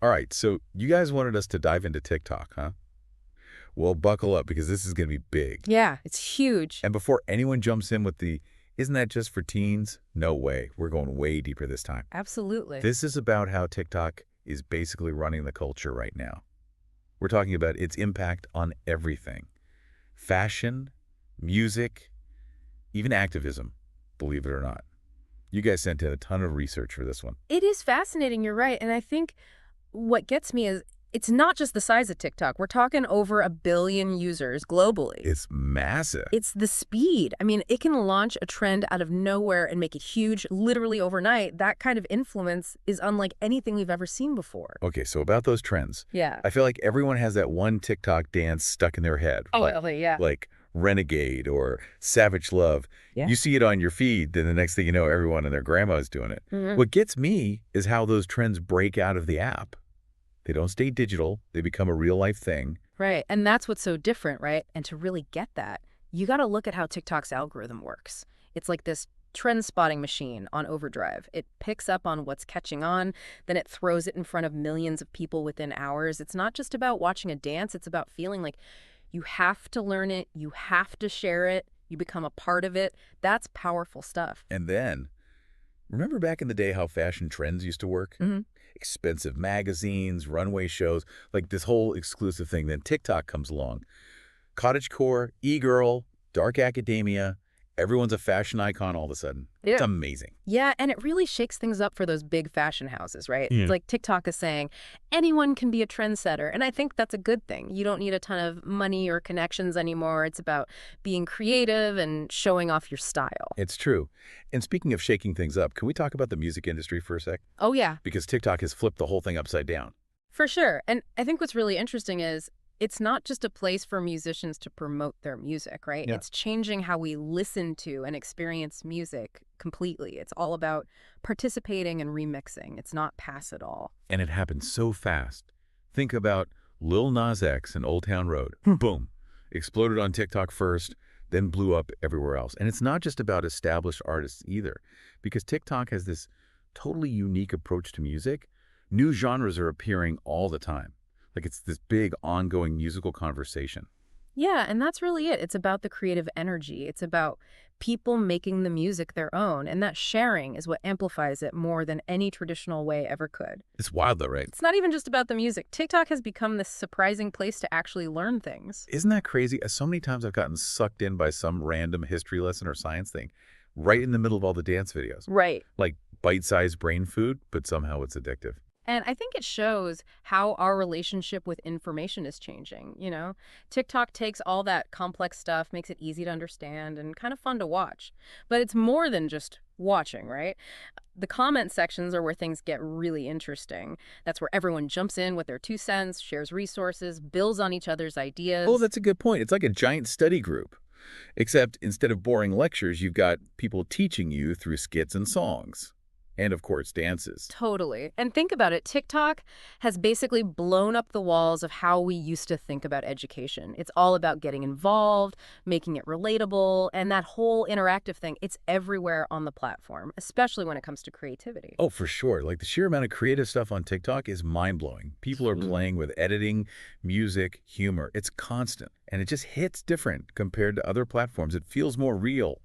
All right, so you guys wanted us to dive into TikTok, huh? Well, buckle up because this is going to be big. Yeah, it's huge. And before anyone jumps in with the, isn't that just for teens? No way. We're going way deeper this time. Absolutely. This is about how TikTok is basically running the culture right now. We're talking about its impact on everything. Fashion, music, even activism, believe it or not. You guys sent in a ton of research for this one. It is fascinating, you're right. And I think what gets me is it's not just the size of TikTok. We're talking over 1 billion users globally. It's massive. It's the speed. I mean, it can launch a trend out of nowhere and make it huge literally overnight. That kind of influence is unlike anything we've ever seen before. Okay, so about those trends. Yeah. I feel like everyone has that one TikTok dance stuck in their head. Oh, yeah. Like Renegade or Savage Love. Yeah. You see it on your feed, then the next thing you know, everyone and their grandma is doing it. Mhm. What gets me is how those trends break out of the app. They don't stay digital. They become a real-life thing. Right. And that's what's so different, right? And to really get that, you got to look at how TikTok's algorithm works. It's like this trend spotting machine on overdrive. It picks up on what's catching on, then it throws it in front of millions of people within hours. It's not just about watching a dance, it's about feeling like you have to learn it, you have to share it, you become a part of it. That's powerful stuff. And then, remember back in the day how fashion trends used to work? Hmm. Expensive magazines, runway shows, like this whole exclusive thing. Then TikTok comes along. Cottagecore, e-girl, dark academia, everyone's a fashion icon all of a sudden. It's Yeah. amazing. Yeah, and it really shakes things up for those big fashion houses, right? Yeah. It's like TikTok is saying anyone can be a trendsetter, and I think that's a good thing. You don't need a ton of money or connections anymore. It's about being creative and showing off your style. It's true. And speaking of shaking things up, can we talk about the music industry for a sec? Oh, yeah, Because TikTok has flipped the whole thing upside down. for sure. And I think what's really interesting is it's not just a place for musicians to promote their music, right? Yeah. It's changing how we listen to and experience music completely. It's all about participating and remixing. It's not pass it all. And it happened so fast. Think about Lil Nas X and Old Town Road. Boom. Exploded on TikTok first, then blew up everywhere else. And it's not just about established artists either, because TikTok has this totally unique approach to music. New genres are appearing all the time. Like it's this big ongoing musical conversation. Yeah, and that's really it. It's about the creative energy. It's about people making the music their own, and that sharing is what amplifies it more than any traditional way ever could. It's wild though, right? It's not even just about the music. TikTok has become this surprising place to actually learn things. Isn't that crazy? So many times I've gotten sucked in by some random history lesson or science thing right in the middle of all the dance videos. Right. Like bite-sized brain food, but somehow it's addictive. And I think it shows how our relationship with information is changing, you know? TikTok takes all that complex stuff, makes it easy to understand and kind of fun to watch. But it's more than just watching, right? The comment sections are where things get really interesting. That's where everyone jumps in with their 2 cents, shares resources, builds on each other's ideas. Oh, that's a good point. It's like a giant study group. Except instead of boring lectures, you've got people teaching you through skits and songs. And of course, dances. Totally. And think about it. TikTok has basically blown up the walls of how we used to think about education. It's all about getting involved, making it relatable, and that whole interactive thing. It's everywhere on the platform, especially when it comes to creativity. Oh, for sure. Like the sheer amount of creative stuff on TikTok is mind-blowing. People are playing with editing, music, humor. It's constant. And it just hits different compared to other platforms. It feels more real,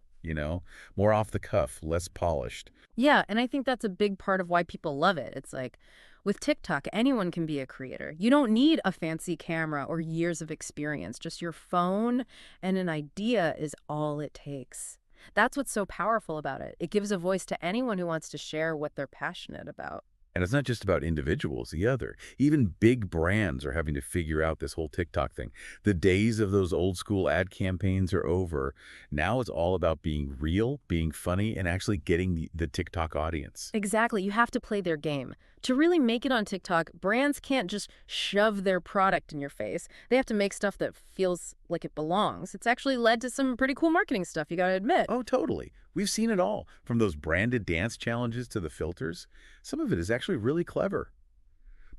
more off the cuff, less polished. Yeah, and I think that's a big part of why people love it. It's like, with TikTok, anyone can be a creator. You don't need a fancy camera or years of experience. Just your phone and an idea is all it takes. That's what's so powerful about it. It gives a voice to anyone who wants to share what they're passionate about. And it's not just about individuals either. Even big brands are having to figure out this whole TikTok thing. The days of those old school ad campaigns are over. Now it's all about being real, being funny, and actually getting the TikTok audience. Exactly. You have to play their game. To really make it on TikTok, brands can't just shove their product in your face. They have to make stuff that feels like it belongs. It's actually led to some pretty cool marketing stuff, you gotta admit. Oh, totally. We've seen it all, from those branded dance challenges to the filters. Some of it is actually really clever.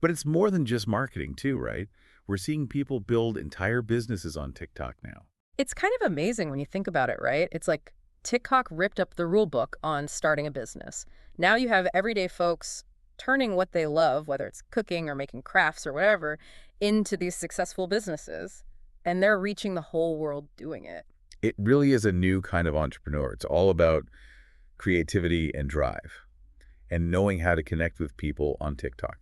But it's more than just marketing too, right? We're seeing people build entire businesses on TikTok now. It's kind of amazing when you think about it, right? It's like TikTok ripped up the rule book on starting a business. Now you have everyday folks turning what they love, whether it's cooking or making crafts or whatever, into these successful businesses. And they're reaching the whole world doing it. It really is a new kind of entrepreneur. It's all about creativity and drive and knowing how to connect with people on TikTok,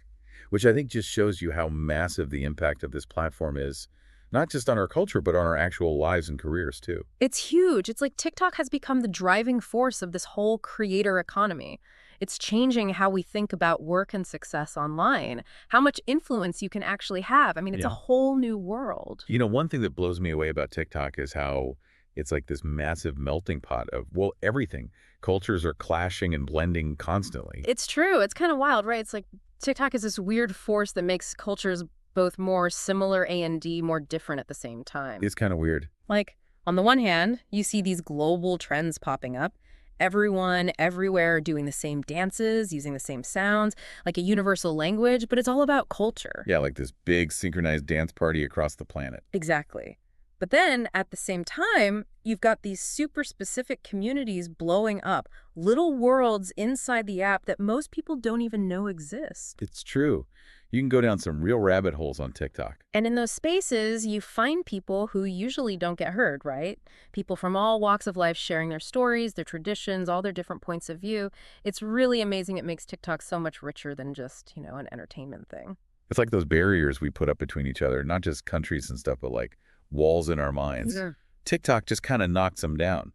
which I think just shows you how massive the impact of this platform is, not just on our culture, but on our actual lives and careers too. It's huge. It's like TikTok has become the driving force of this whole creator economy. It's changing how we think about work and success online, how much influence you can actually have. I mean, it's a Yeah. whole new world. One thing that blows me away about TikTok is how it's like this massive melting pot of, well, everything. Cultures are clashing and blending constantly. It's true. It's kind of wild, right? It's like TikTok is this weird force that makes cultures both more similar and more different at the same time. It's kind of weird. Like, on the one hand, you see these global trends popping up. Everyone, everywhere doing the same dances, using the same sounds, like a universal language, but it's all about culture. Yeah, like this big synchronized dance party across the planet. Exactly. But then, at the same time, you've got these super specific communities blowing up, little worlds inside the app that most people don't even know exist. It's true. You can go down some real rabbit holes on TikTok. And in those spaces, you find people who usually don't get heard, right? People from all walks of life sharing their stories, their traditions, all their different points of view. It's really amazing. It makes TikTok so much richer than just, an entertainment thing. It's like those barriers we put up between each other, not just countries and stuff, but like walls in our minds. Yeah. TikTok just kind of knocks them down.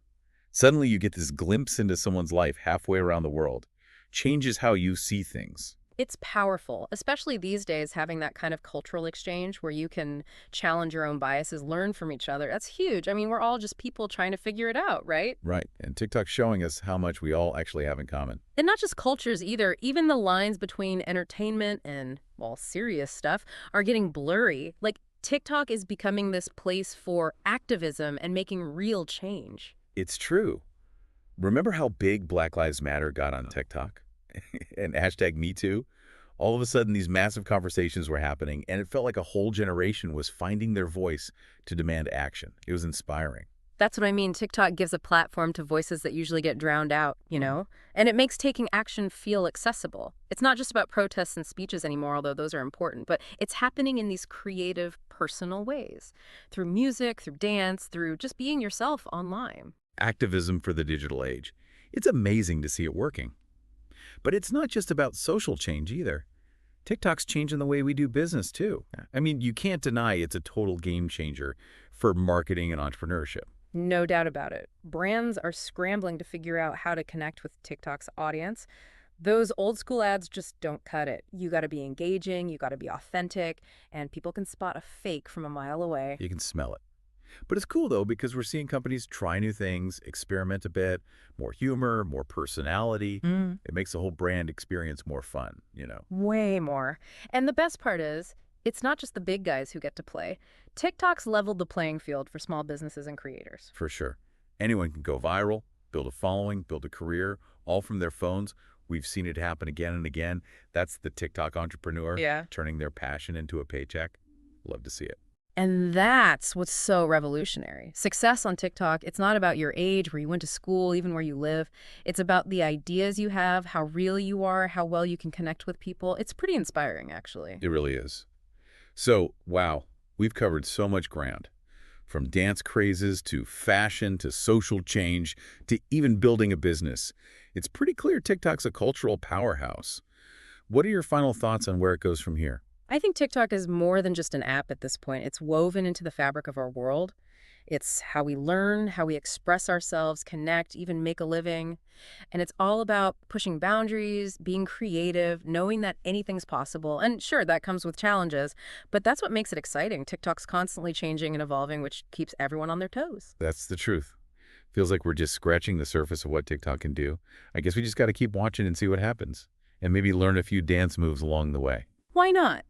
Suddenly you get this glimpse into someone's life halfway around the world. Changes how you see things. It's powerful, especially these days, having that kind of cultural exchange where you can challenge your own biases, learn from each other. That's huge. I mean, we're all just people trying to figure it out, right? Right. And TikTok's showing us how much we all actually have in common. And not just cultures either. Even the lines between entertainment and, well, serious stuff are getting blurry. Like, TikTok is becoming this place for activism and making real change. It's true. Remember how big Black Lives Matter got on TikTok? And hashtag Me Too? All of a sudden, these massive conversations were happening, and it felt like a whole generation was finding their voice to demand action. It was inspiring. That's what I mean. TikTok gives a platform to voices that usually get drowned out. And it makes taking action feel accessible. It's not just about protests and speeches anymore, although those are important, but it's happening in these creative, personal ways. Through music, through dance, through just being yourself online. Activism for the digital age. It's amazing to see it working. But it's not just about social change either. TikTok's changing the way we do business too. I mean, you can't deny it's a total game changer for marketing and entrepreneurship. No doubt about it. Brands are scrambling to figure out how to connect with TikTok's audience. Those old school ads just don't cut it. You got to be engaging, you got to be authentic, and people can spot a fake from a mile away. You can smell it. But it's cool, though, because we're seeing companies try new things, experiment a bit, more humor, more personality. It makes the whole brand experience more fun. Way more. And the best part is, it's not just the big guys who get to play. TikTok's leveled the playing field for small businesses and creators. For sure. Anyone can go viral, build a following, build a career, all from their phones. We've seen it happen again and again. That's the TikTok entrepreneur, Yeah. turning their passion into a paycheck. Love to see it. And that's what's so revolutionary. Success on TikTok, it's not about your age, where you went to school, even where you live. It's about the ideas you have, how real you are, how well you can connect with people. It's pretty inspiring, actually. It really is. So, wow, we've covered so much ground. From dance crazes to fashion to social change to even building a business. It's pretty clear TikTok's a cultural powerhouse. What are your final thoughts on where it goes from here? I think TikTok is more than just an app at this point. It's woven into the fabric of our world. It's how we learn, how we express ourselves, connect, even make a living. And it's all about pushing boundaries, being creative, knowing that anything's possible. And sure, that comes with challenges, but that's what makes it exciting. TikTok's constantly changing and evolving, which keeps everyone on their toes. That's the truth. Feels like we're just scratching the surface of what TikTok can do. I guess we just got to keep watching and see what happens. And maybe learn a few dance moves along the way. Why not?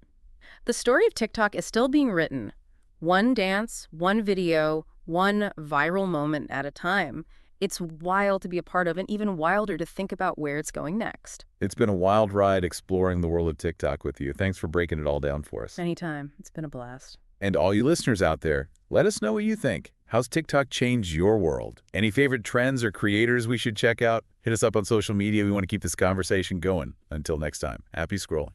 The story of TikTok is still being written. One dance, one video, one viral moment at a time. It's wild to be a part of and even wilder to think about where it's going next. It's been a wild ride exploring the world of TikTok with you. Thanks for breaking it all down for us. Anytime. It's been a blast. And all you listeners out there, let us know what you think. How's TikTok changed your world? Any favorite trends or creators we should check out? Hit us up on social media. We want to keep this conversation going. Until next time, happy scrolling.